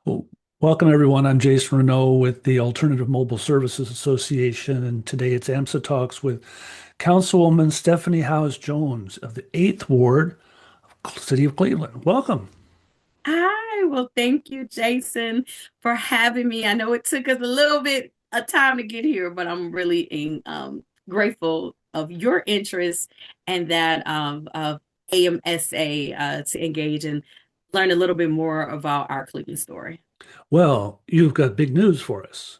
Well, welcome everyone. I'm Jason Renault with the Alternative Mobile Services Association, and today it's AMSA Talks with Councilwoman Stephanie Howes-Jones of the 8th Ward, City of Cleveland. Welcome. Hi, well, thank you, Jason, for having me. I know it took us a little bit of time to get here, but I'm really grateful of your interest and that of AMSA to engage and learn a little bit more about our Cleveland story. Well, you've got big news for us.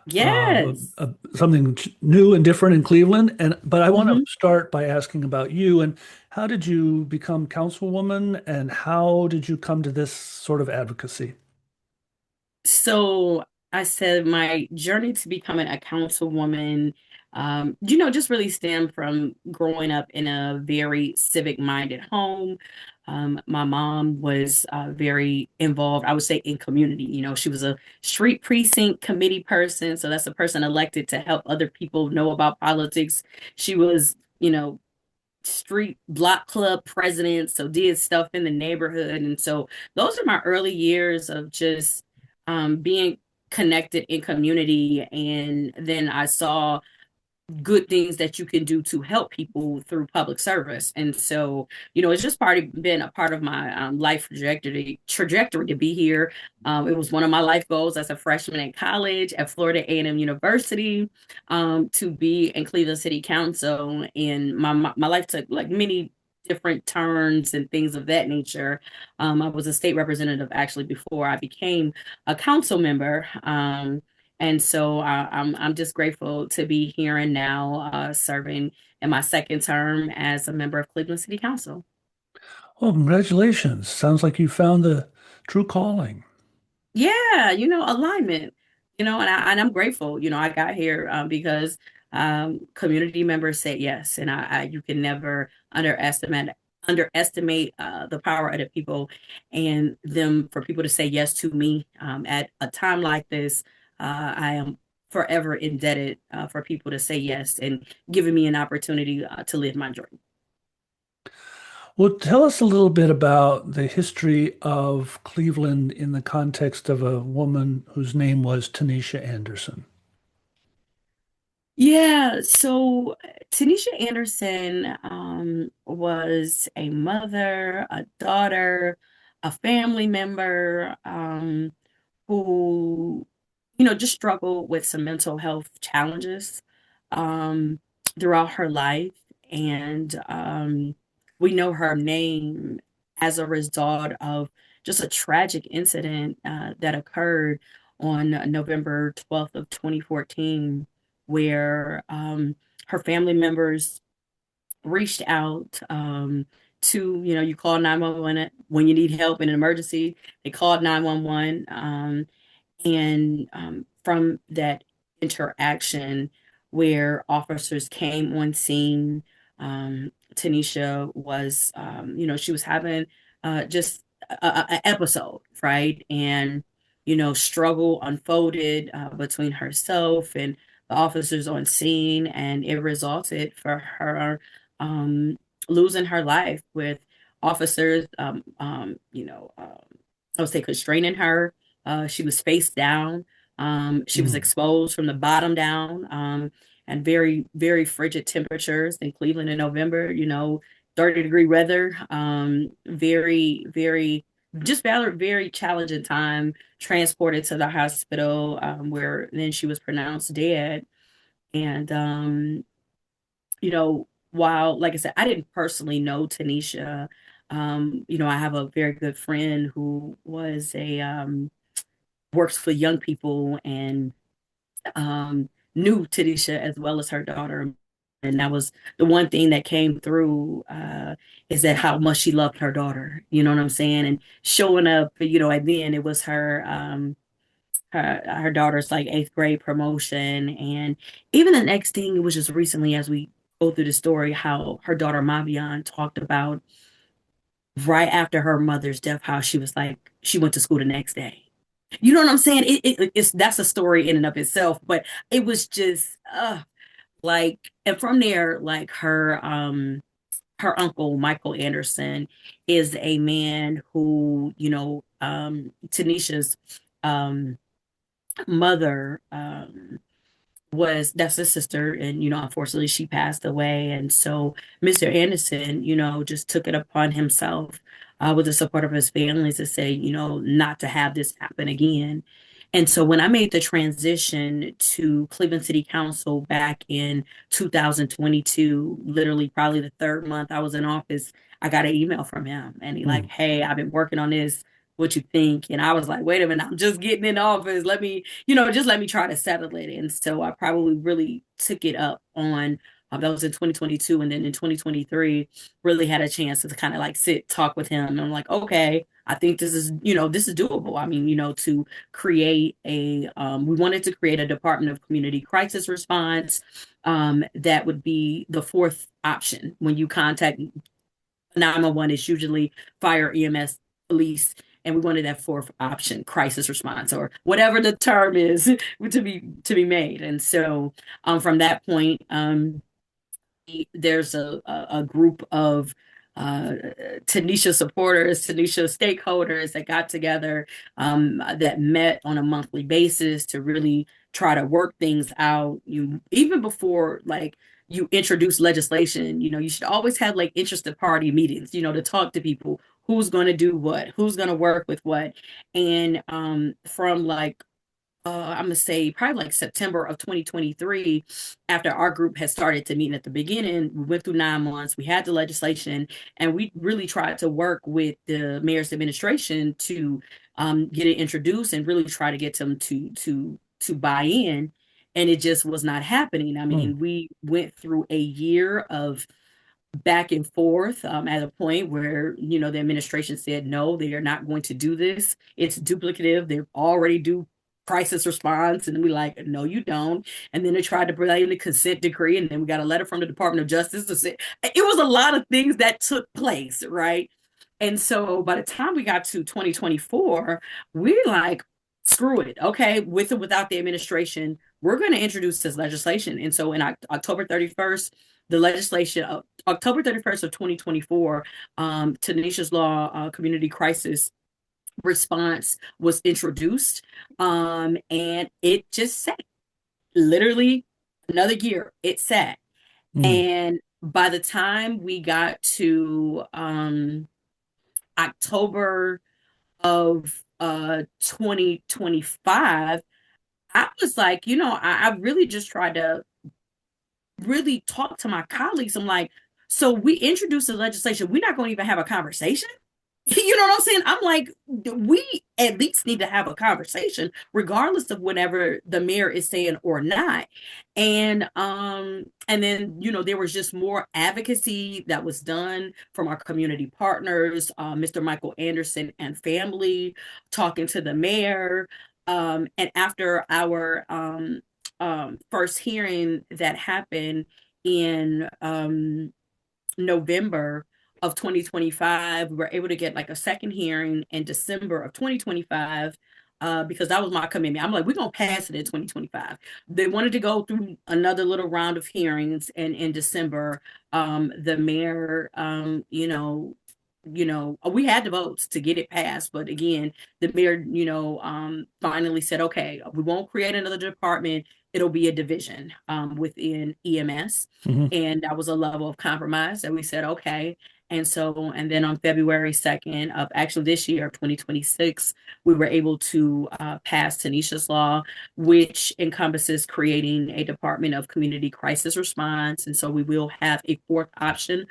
Yes. Something new and different in Cleveland, but I want to Mhm. start by asking about you and how did you become councilwoman and how did you come to this sort of advocacy? So I said my journey to becoming a councilwoman, just really stemmed from growing up in a very civic-minded home. My mom was very involved, I would say, in community. She was a street precinct committee person, so that's a person elected to help other people know about politics. She was, street block club president, so did stuff in the neighborhood. And so those are my early years of just being connected in community. And then I saw good things that you can do to help people through public service. And so, it's just been a part of my life trajectory to be here. It was one of my life goals as a freshman in college at Florida A&M University, to be in Cleveland City Council. And my life took like many different turns and things of that nature. I was a state representative actually before I became a council member. And so I'm just grateful to be here and now serving in my second term as a member of Cleveland City Council. Oh, congratulations. Sounds like you found the true calling. Yeah, alignment, and I'm grateful. I got here because community members said yes, and you can never underestimate the power of the people and them for people to say yes to me at a time like this. I am forever indebted for people to say yes and giving me an opportunity to live my dream. Well, tell us a little bit about the history of Cleveland in the context of a woman whose name was Tanisha Anderson. Yeah, so Tanisha Anderson was a mother, a daughter, a family member who, just struggled with some mental health challenges um, throughout her life. And we know her name as a result of just a tragic incident that occurred on November 12th of 2014, where her family members reached out to, you call 911 when you need help in an emergency. They called 911. And from that interaction where officers came on scene, Tanisha was, she was having just an episode, right? And, struggle unfolded between herself and the officers on scene, and it resulted for her losing her life with officers, I would say constraining her. She was face down. She was Mm. exposed from the bottom down, and very, very frigid temperatures in Cleveland in November, 30-degree weather. Very, very, just very, very challenging time. Transported to the hospital, where then she was pronounced dead. And, while, like I said, I didn't personally know Tanisha, I have a very good friend who was works for young people and knew Tanisha as well as her daughter. And that was the one thing that came through, is that how much she loved her daughter. You know what I'm saying? And showing up, and then it was her daughter's like eighth grade promotion. And even the next thing, it was just recently as we go through the story, how her daughter Mavion talked about right after her mother's death, how she was like, she went to school the next day. You know what I'm saying? It's that's a story in and of itself, but it was just like, and from there, like her uncle Michael Anderson is a man who, Tanisha's um, mother, that's his sister, and unfortunately she passed away. And so Mr. Anderson, just took it upon himself, with the support of his family, to say, not to have this happen again. And so when I made the transition to Cleveland City Council back in 2022, literally probably the third month I was in office, I got an email from him, and he like, Mm. "Hey, I've been working on this. What you think?" And I was like, "Wait a minute, I'm just getting in office. Let me, just let me try to settle it." And so I probably really took it up on, that was in 2022. And then in 2023, really had a chance to kind of like sit, talk with him. And I'm like, okay, I think this is doable. I mean, to create we wanted to create a Department of Community Crisis Response, that would be the fourth option when you contact 911. Is usually fire, EMS, police, and we wanted that fourth option, crisis response, or whatever the term is to be made. And so, from that point, there's a group of uh, Tanisha supporters, Tanisha stakeholders that got together, that met on a monthly basis to really try to work things out. You even before like you introduce legislation, you should always have like interested party meetings, to talk to people who's going to do what, who's going to work with what. And from like I'm gonna say probably like September of 2023, after our group had started to meet at the beginning, we went through 9 months, we had the legislation, and we really tried to work with the mayor's administration to get it introduced and really try to get them to buy in. And it just was not happening. I Mm. mean, we went through a year of back and forth, at a point where the administration said no, they are not going to do this, it's duplicative, they already do crisis response. And we like, no you don't. And then they tried to bring in the consent decree, and then we got a letter from the Department of Justice to say it was a lot of things that took place, right? And so by the time we got to 2024, we like, screw it, okay, with or without the administration, we're going to introduce this legislation. And so in October 31st, the legislation of October 31st of 2024, Tanisha's Law, Community Crisis Response was introduced, and it just sat, literally another year it sat. Mm. And by the time we got to October of 2025, I was like, I really just tried to really talk to my colleagues. I'm like, so we introduced the legislation, we're not going to even have a conversation? You know what I'm saying? I'm like, we at least need to have a conversation, regardless of whatever the mayor is saying or not. And then, there was just more advocacy that was done from our community partners, Mr. Michael Anderson and family, talking to the mayor. And after our first hearing that happened in November of 2025, we were able to get like a second hearing in December of 2025, because that was my commitment. I'm like, we're gonna pass it in 2025. They wanted to go through another little round of hearings, and in December, the mayor, we had the votes to get it passed, but again, the mayor, finally said, okay, we won't create another department. It'll be a division, within EMS. Mhm. And that was a level of compromise. And we said, okay. And then on February 2nd of actually this year, 2026, we were able to pass Tanisha's Law, which encompasses creating a Department of Community Crisis Response. And so we will have a fourth option,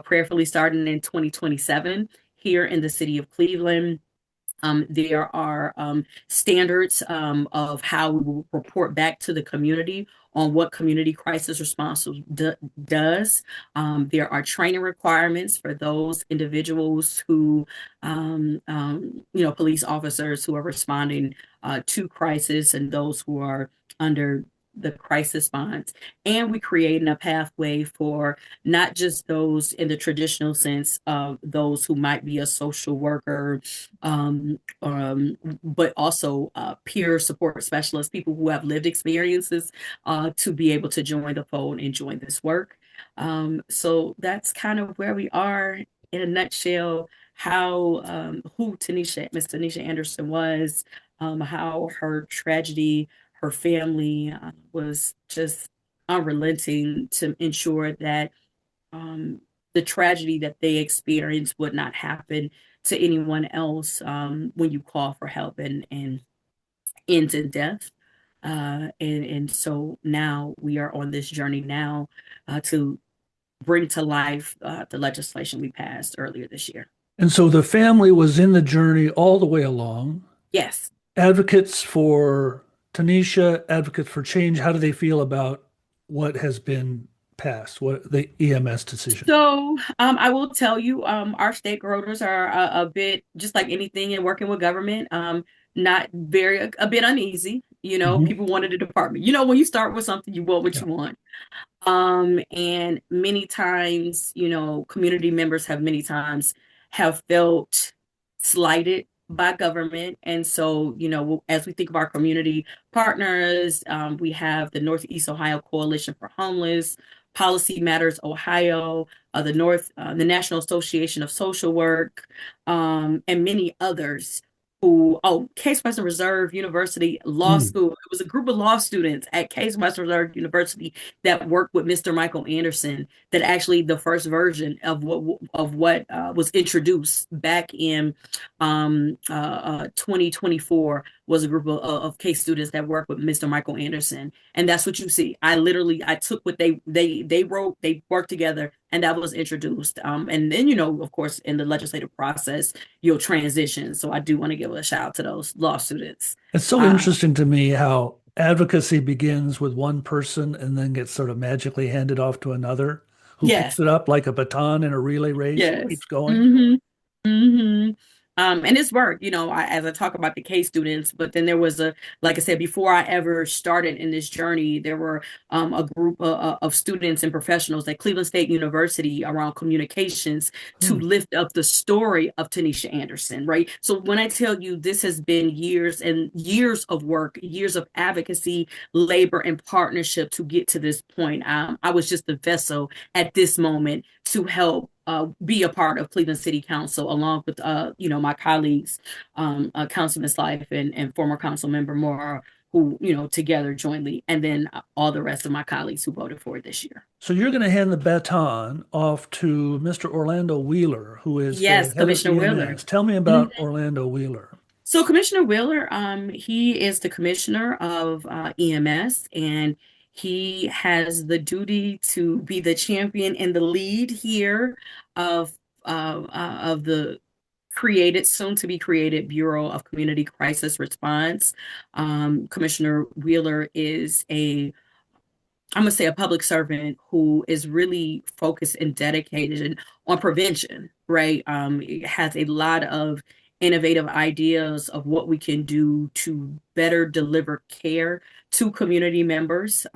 prayerfully starting in 2027 here in the city of Cleveland. There are standards, of how we will report back to the community on what community crisis response does. There are training requirements for those individuals who, police officers who are responding to crisis, and those who are under the crisis bonds. And we created a pathway for not just those in the traditional sense of those who might be a social worker, but also peer support specialists, people who have lived experiences, to be able to join the fold and join this work. So that's kind of where we are in a nutshell. how who Miss Tanisha Anderson was, how her tragedy, her family was just unrelenting to ensure that um, the tragedy that they experienced would not happen to anyone else when you call for help and ends in death. And so now we are on this journey now to bring to life the legislation we passed earlier this year. And so the family was in the journey all the way along. Yes. Advocates for Tanisha, advocates for change. How do they feel about what has been passed, what the EMS decision? So I will tell you, our stakeholders are a bit just like anything in working with government, not very a bit uneasy. You know, Mhm. people wanted a department. You know, when you start with something, you want what Yeah. you want. And many times, you know, community members have many times have felt slighted by government. And so, you know, as we think of our community partners, we have the Northeast Ohio Coalition for Homeless, Policy Matters Ohio, the National Association of Social Work, and many others Case Western Reserve University Law Mm. School. It was a group of law students at Case Western Reserve University that worked with Mr. Michael Anderson. That actually the first version of what was introduced back in 2024 was a group of case students that worked with Mr. Michael Anderson, and that's what you see. I took what they wrote, they worked together, and that was introduced. And then you know, of course, in the legislative process, you'll transition. So I do want to give a shout out to those law students. It's so Uh, interesting to me how advocacy begins with one person and then gets sort of magically handed off to another who picks yes, it up like a baton in a relay race and yes. keeps going. hmm hmm and it's work, you know, as I talk about the case students, but then there was like I said, before I ever started in this journey, there were a group of students and professionals at Cleveland State University around communications to Hmm. lift up the story of Tanisha Anderson, right? So when I tell you this has been years and years of work, years of advocacy, labor, and partnership to get to this point, I was just the vessel at this moment to help be a part of Cleveland City Council, along with you know, my colleagues, Councilman Slife and former Council Member Maurer, who you know together jointly, and then all the rest of my colleagues who voted for it this year. So you're going to hand the baton off to Mr. Orlando Wheeler, who is the Yes, head of Commissioner Wheeler. EMS. Tell me Mhm. about Orlando Wheeler. So Commissioner Wheeler, he is the commissioner of EMS, and he has the duty to be the champion and the lead here of of the soon to be created Bureau of Community Crisis Response. Commissioner Wheeler is I'm gonna say a public servant who is really focused and dedicated on prevention, right? It has a lot of innovative ideas of what we can do to better deliver care to community members,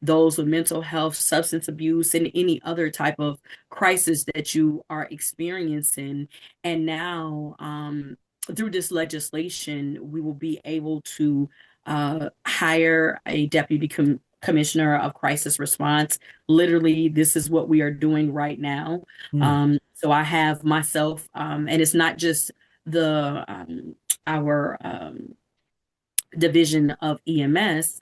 those with mental health, substance abuse, and any other type of crisis that you are experiencing. And now, through this legislation, we will be able to hire a commissioner of crisis response. Literally, this is what we are doing right now. Hmm. So I have myself, and it's not just the our division of EMS.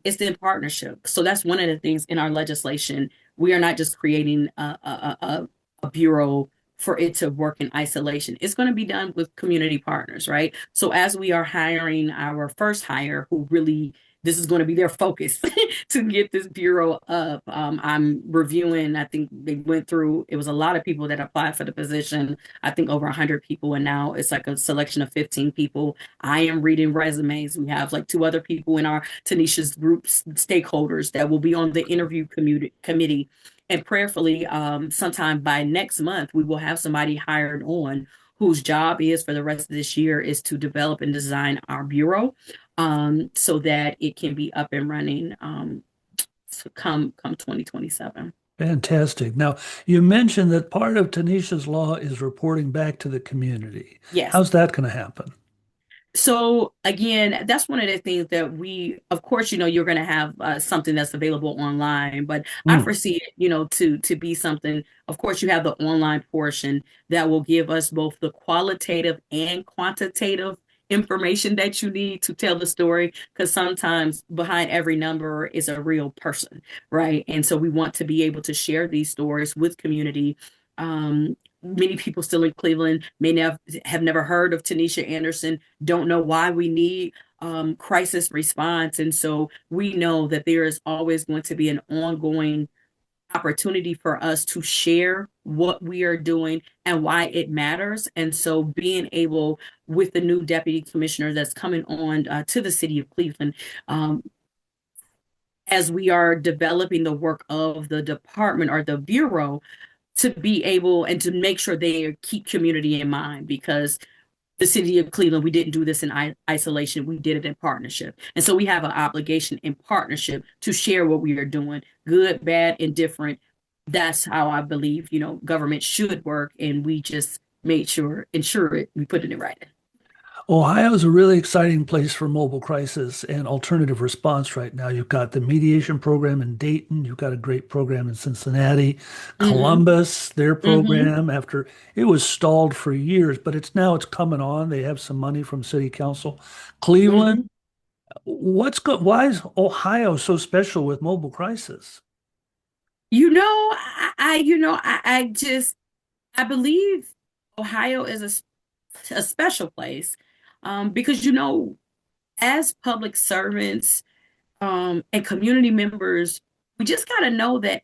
It's in partnership. So that's one of the things in our legislation. We are not just creating a bureau for it to work in isolation. It's going to be done with community partners, right? So as we are hiring our first hire, who really this is going to be their focus to get this bureau up. I'm reviewing. I think they went through. It was a lot of people that applied for the position. I think over 100 people, and now it's like a selection of 15 people. I am reading resumes. We have like two other people in our Tanisha's groups, stakeholders that will be on the interview committee. And prayerfully, sometime by next month, we will have somebody hired on whose job is for the rest of this year is to develop and design our bureau so that it can be up and running come 2027. Fantastic. Now, you mentioned that part of Tanisha's law is reporting back to the community. Yes. How's that going to happen? So again, that's one of the things that we, of course, you're going to have something that's available online, but I Mm. foresee it, to be something. Of course, you have the online portion that will give us both the qualitative and quantitative information that you need to tell the story, because sometimes behind every number is a real person, right? And so we want to be able to share these stories with community. Many people still in Cleveland may have never heard of Tanisha Anderson, don't know why we need crisis response. And so we know that there is always going to be an ongoing opportunity for us to share what we are doing and why it matters. And so being able, with the new deputy commissioner that's coming on to the city of Cleveland, um, as we are developing the work of the department or the bureau, to be able and to make sure they keep community in mind, because the city of Cleveland, we didn't do this in isolation. We did it in partnership. And so we have an obligation in partnership to share what we are doing, good, bad, indifferent. That's how I believe, government should work. And we just ensure it, we put it in writing. Ohio is a really exciting place for mobile crisis and alternative response right now. You've got the mediation program in Dayton. You've got a great program in Cincinnati. Mm-hmm. Columbus, their Mm-hmm. program after it was stalled for years, but it's coming on. They have some money from city council. Cleveland, Mm-hmm. why is Ohio so special with mobile crisis? I believe Ohio is a special place, because, as public servants, and community members, we just got to know that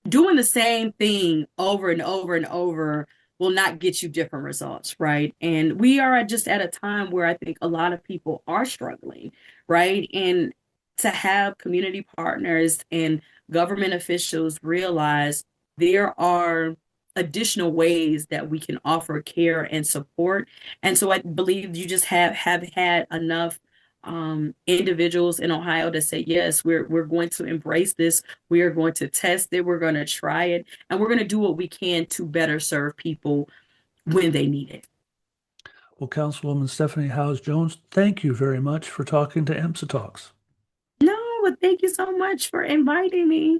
doing the same thing over and over and over will not get you different results, right? And we are just at a time where I think a lot of people are struggling, right? And to have community partners and government officials realize there are additional ways that we can offer care and support. And so I believe you just have had enough individuals in Ohio to say, yes, we're going to embrace this. We are going to test it. We're going to try it, and we're going to do what we can to better serve people when they need it. Well, Councilwoman Stephanie Howes-Jones, thank you very much for talking to AMSA Talks. No, but thank you so much for inviting me.